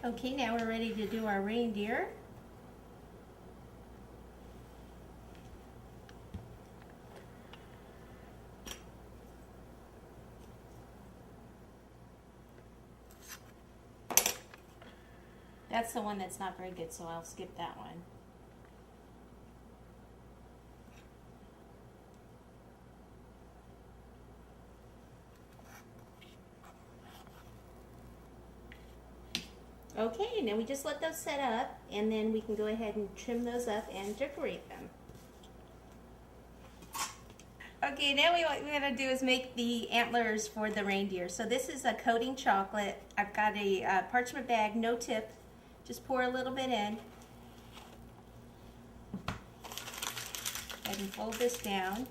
Okay, now we're ready to do our reindeer. That's the one that's not very good, so I'll skip that one. Okay, now we just let those set up, and then we can go ahead and trim those up and decorate them. Okay, now what we're going to do is make the antlers for the reindeer. So this is a coating chocolate. I've got a parchment bag, no tip. Just pour a little bit in. And fold this down.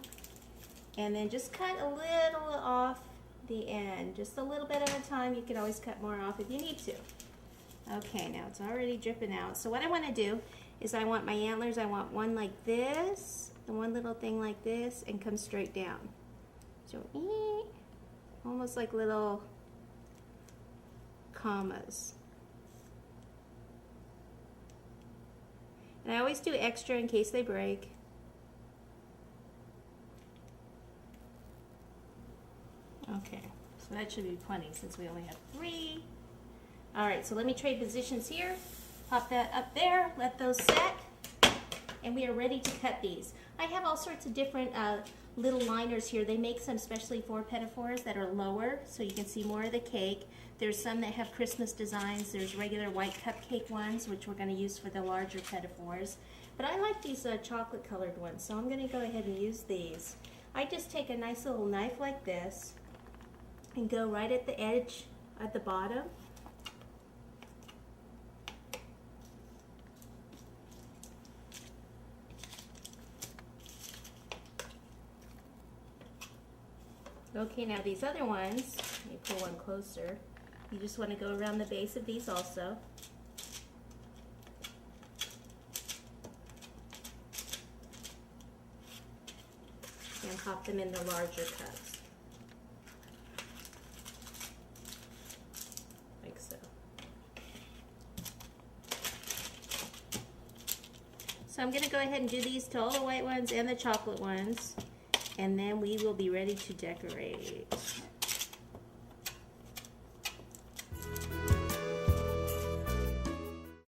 And then just cut a little off the end. Just a little bit at a time. You can always cut more off if you need to. Okay, now it's already dripping out. So what I want to do is I want my antlers, I want one like this, and one little thing like this, and come straight down. So, almost like little commas. And I always do extra in case they break. Okay, so that should be plenty since we only have 3. Alright, so let me trade positions here. Pop that up there, let those set, and we are ready to cut these. I have all sorts of different little liners here. They make some especially for Petit Fours that are lower, so you can see more of the cake. There's some that have Christmas designs. There's regular white cupcake ones, which we're going to use for the larger Petit Fours. But I like these chocolate colored ones, so I'm going to go ahead and use these. I just take a nice little knife like this and go right at the edge at the bottom. Okay, now these other ones, let me pull one closer. You just want to go around the base of these also. And pop them in the larger cups. Like so. So I'm going to go ahead and do these to all the white ones and the chocolate ones. And then we will be ready to decorate.